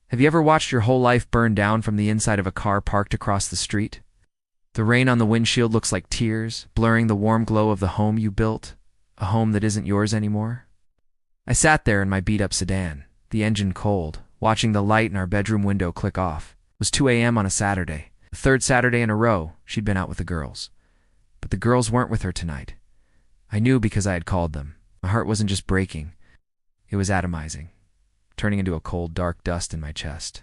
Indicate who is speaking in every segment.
Speaker 1: Have you ever watched your whole life burn down from the inside of a car parked across the street? The rain on the windshield looks like tears, blurring the warm glow of the home you built, a home that isn't yours anymore. I sat there in my beat-up sedan, the engine cold, watching the light in our bedroom window click off. It was 2 a.m. on a Saturday, the third Saturday in a row she'd been out with the girls. But the girls weren't with her tonight. I knew because I had called them. My heart wasn't just breaking, it was atomizing, turning into a cold, dark dust in my chest.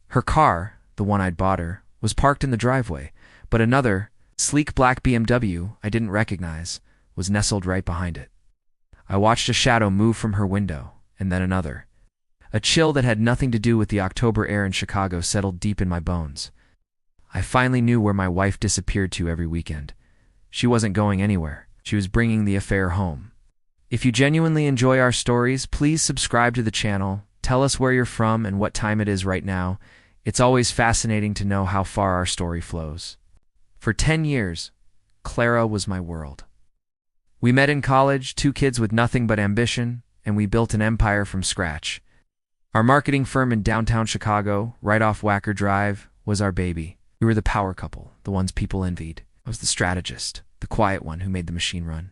Speaker 1: Her car, the one I'd bought her, was parked in the driveway, but another, sleek black BMW I didn't recognize, was nestled right behind it. I watched a shadow move from her window, and then another. A chill that had nothing to do with the October air in Chicago settled deep in my bones. I finally knew where my wife disappeared to every weekend. She wasn't going anywhere. She was bringing the affair home. If you genuinely enjoy our stories, please subscribe to the channel. Tell us where you're from and what time it is right now. It's always fascinating to know how far our story flows. For 10 years, Clara was my world. We met in college, two kids with nothing but ambition, and we built an empire from scratch. Our marketing firm in downtown Chicago, right off Wacker Drive, was our baby. We were the power couple, the ones people envied. I was the strategist, the quiet one who made the machine run.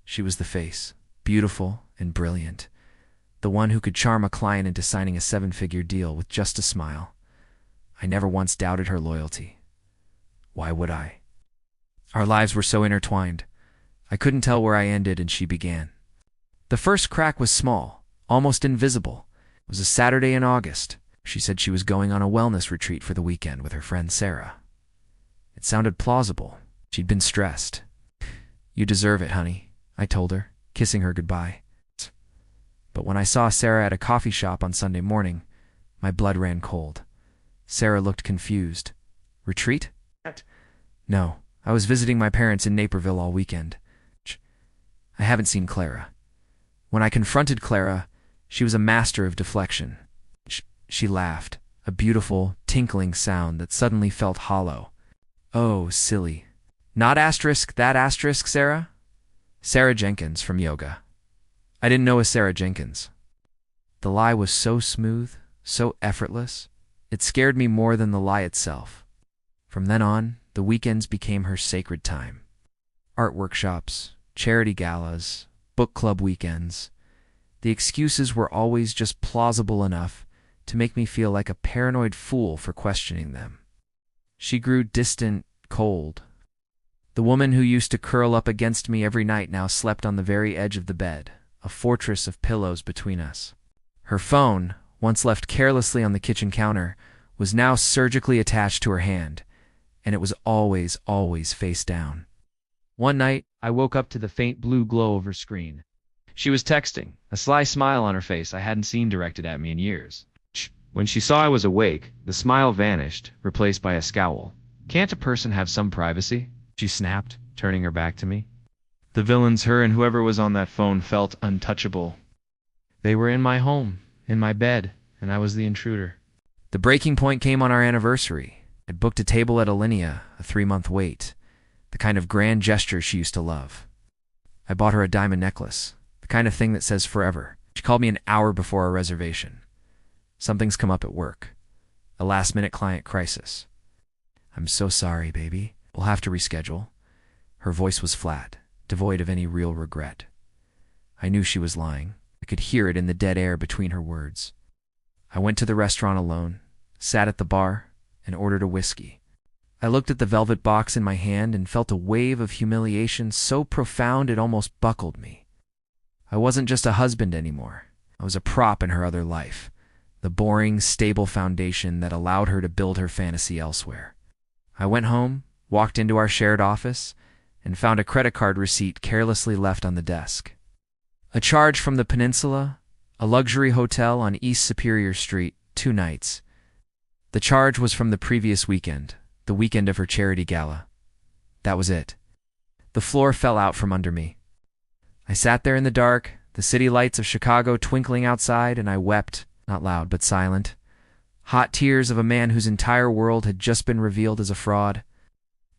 Speaker 1: She was the face, beautiful and brilliant, the one who could charm a client into signing a 7-figure deal with just a smile. I never once doubted her loyalty. Why would I? Our lives were so intertwined. I couldn't tell where I ended and she began. The first crack was small, almost invisible. It was a Saturday in August. She said she was going on a wellness retreat for the weekend with her friend Sarah. It sounded plausible. She'd been stressed. "You deserve it, honey," I told her, kissing her goodbye. But when I saw Sarah at a coffee shop on Sunday morning, my blood ran cold. Sarah looked confused. Retreat? No, I was visiting my parents in Naperville all weekend. I haven't seen Clara. When I confronted Clara, she was a master of deflection. She laughed, a beautiful, tinkling sound that suddenly felt hollow. "Oh, silly. Not asterisk that asterisk, Sarah? Sarah Jenkins from yoga." I didn't know a Sarah Jenkins. The lie was so smooth, so effortless, it scared me more than the lie itself. From then on, the weekends became her sacred time. Art workshops, charity galas, book club weekends. The excuses were always just plausible enough to make me feel like a paranoid fool for questioning them. She grew distant, cold. The woman who used to curl up against me every night now slept on the very edge of the bed, a fortress of pillows between us. Her phone, once left carelessly on the kitchen counter, was now surgically attached to her hand, and it was always, always face down. One night, I woke up to the faint blue glow of her screen. She was texting, a sly smile on her face I hadn't seen directed at me in years. When she saw I was awake, the smile vanished, replaced by a scowl. "Can't a person have some privacy?" she snapped, turning her back to me. The villains her and whoever was on that phone felt untouchable. They were in my home, in my bed, and I was the intruder. The breaking point came on our anniversary. I'd booked a table at Alinea, a 3-month wait, the kind of grand gesture she used to love. I bought her a diamond necklace, the kind of thing that says forever. She called me an hour before our reservation. "Something's come up at work. A last-minute client crisis." "I'm so sorry, baby. We'll have to reschedule." Her voice was flat, devoid of any real regret. I knew she was lying. I could hear it in the dead air between her words. I went to the restaurant alone, sat at the bar, and ordered a whiskey. I looked at the velvet box in my hand and felt a wave of humiliation so profound it almost buckled me. I wasn't just a husband anymore. I was a prop in her other life, the boring, stable foundation that allowed her to build her fantasy elsewhere. I went home, walked into our shared office, and found a credit card receipt carelessly left on the desk. A charge from the Peninsula, a luxury hotel on East Superior Street, 2 nights. The charge was from the previous weekend, the weekend of her charity gala. That was it. The floor fell out from under me. I sat there in the dark, the city lights of Chicago twinkling outside, and I wept, not loud but silent. Hot tears of a man whose entire world had just been revealed as a fraud.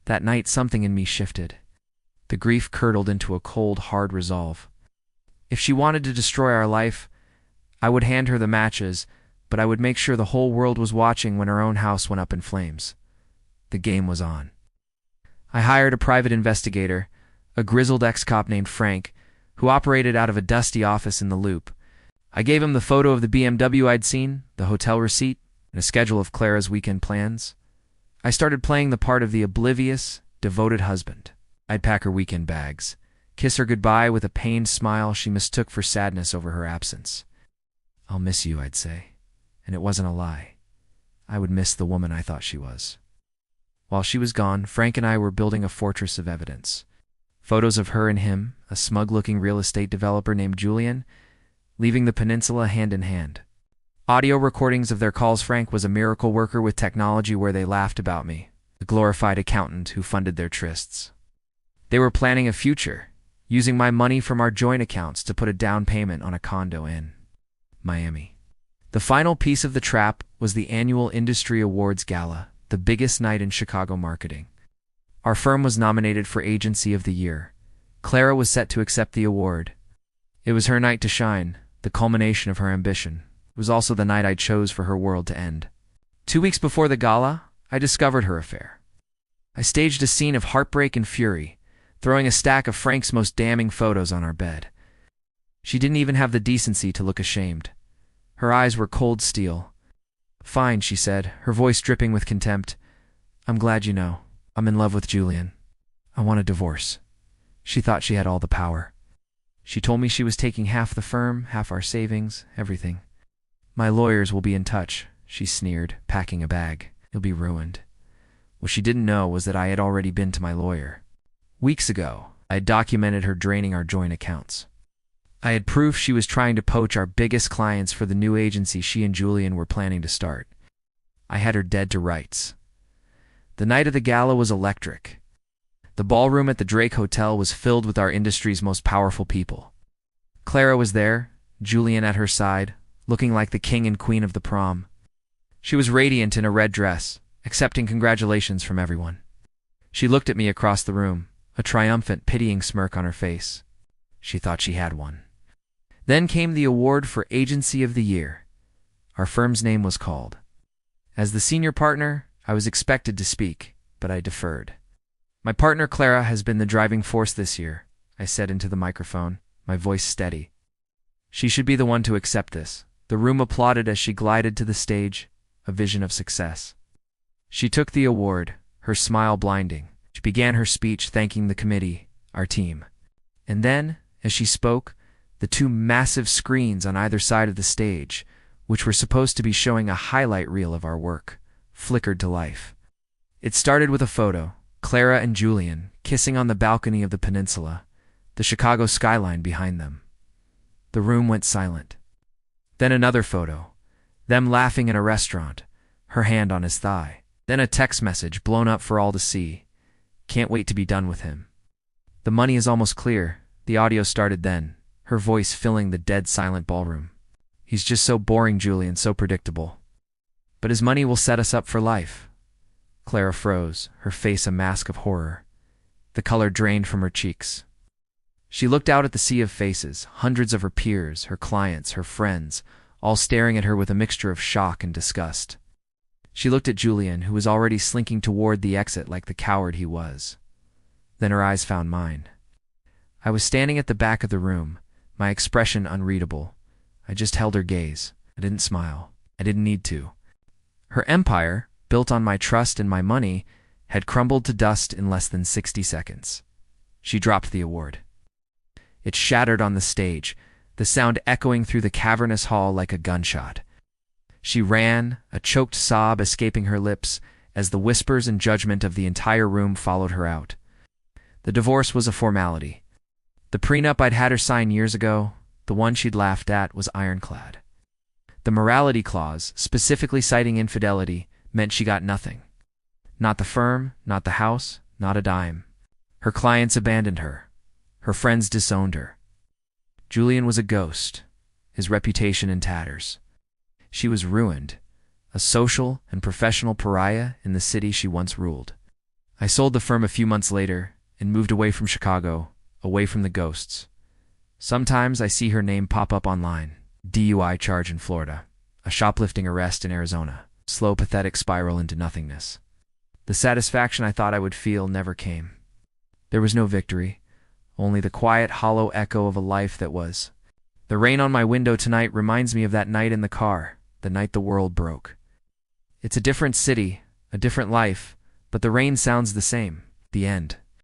Speaker 1: That night something in me shifted. The grief curdled into a cold, hard resolve. If she wanted to destroy our life, I would hand her the matches, but I would make sure the whole world was watching when our own house went up in flames. The game was on. I hired a private investigator, a grizzled ex-cop named Frank, who operated out of a dusty office in the Loop. I gave him the photo of the BMW I'd seen, the hotel receipt, and a schedule of Clara's weekend plans. I started playing the part of the oblivious, devoted husband. I'd pack her weekend bags, kiss her goodbye with a pained smile she mistook for sadness over her absence. "I'll miss you," I'd say. And it wasn't a lie. I would miss the woman I thought she was. While she was gone, Frank and I were building a fortress of evidence. Photos of her and him, a smug-looking real estate developer named Julian, leaving the peninsula hand in hand. Audio recordings of their calls. Frank was a miracle worker with technology where they laughed about me, a glorified accountant who funded their trysts. They were planning a future, using my money from our joint accounts to put a down payment on a condo in Miami. The final piece of the trap was the annual Industry Awards Gala, the biggest night in Chicago marketing. Our firm was nominated for Agency of the Year. Clara was set to accept the award. It was her night to shine, the culmination of her ambition. It was also the night I chose for her world to end. 2 weeks before the gala, I discovered her affair. I staged a scene of heartbreak and fury, throwing a stack of Frank's most damning photos on our bed. She didn't even have the decency to look ashamed. Her eyes were cold steel. "Fine," she said, her voice dripping with contempt. "I'm glad you know. I'm in love with Julian. I want a divorce." She thought she had all the power. She told me she was taking half the firm, half our savings, everything. "My lawyers will be in touch," she sneered, packing a bag. "You'll be ruined." What she didn't know was that I had already been to my lawyer. Weeks ago, I had documented her draining our joint accounts. I had proof she was trying to poach our biggest clients for the new agency she and Julian were planning to start. I had her dead to rights. The night of the gala was electric. The ballroom at the Drake Hotel was filled with our industry's most powerful people. Clara was there, Julian at her side, looking like the king and queen of the prom. She was radiant in a red dress, accepting congratulations from everyone. She looked at me across the room, a triumphant, pitying smirk on her face. She thought she had one. Then came the award for Agency of the Year. Our firm's name was called. As the senior partner, I was expected to speak, but I deferred. "My partner Clara has been the driving force this year," I said into the microphone, my voice steady. "She should be the one to accept this." The room applauded as she glided to the stage, a vision of success. She took the award, her smile blinding. She began her speech thanking the committee, our team. And then, as she spoke, the two massive screens on either side of the stage, which were supposed to be showing a highlight reel of our work, flickered to life. It started with a photo, Clara and Julian, kissing on the balcony of the peninsula, the Chicago skyline behind them. The room went silent. Then another photo, them laughing in a restaurant, her hand on his thigh. Then a text message blown up for all to see. "Can't wait to be done with him." "The money is almost clear." The audio started then, her voice filling the dead silent ballroom. "He's just so boring, Julian, so predictable. But his money will set us up for life." Clara froze, her face a mask of horror. The color drained from her cheeks. She looked out at the sea of faces, hundreds of her peers, her clients, her friends, all staring at her with a mixture of shock and disgust. She looked at Julian, who was already slinking toward the exit like the coward he was. Then her eyes found mine. I was standing at the back of the room, my expression unreadable. I just held her gaze. I didn't smile. I didn't need to. Her empire, built on my trust and my money, had crumbled to dust in less than 60 seconds. She dropped the award. It shattered on the stage, the sound echoing through the cavernous hall like a gunshot. She ran, a choked sob escaping her lips, as the whispers and judgment of the entire room followed her out. The divorce was a formality. The prenup I'd had her sign years ago, the one she'd laughed at, was ironclad. The morality clause, specifically citing infidelity, meant she got nothing. Not the firm, not the house, not a dime. Her clients abandoned her. Her friends disowned her. Julian was a ghost, his reputation in tatters. She was ruined, a social and professional pariah in the city she once ruled. I sold the firm a few months later and moved away from Chicago, away from the ghosts. Sometimes I see her name pop up online. DUI charge in Florida. A A shoplifting arrest in Arizona. Slow, pathetic spiral into nothingness. The satisfaction I thought I would feel never came. There was no victory, only the quiet, hollow echo of a life that was. The rain on my window tonight reminds me of that night in the car, the night the world broke. It's a different city, a different life, but the rain sounds the same. The end.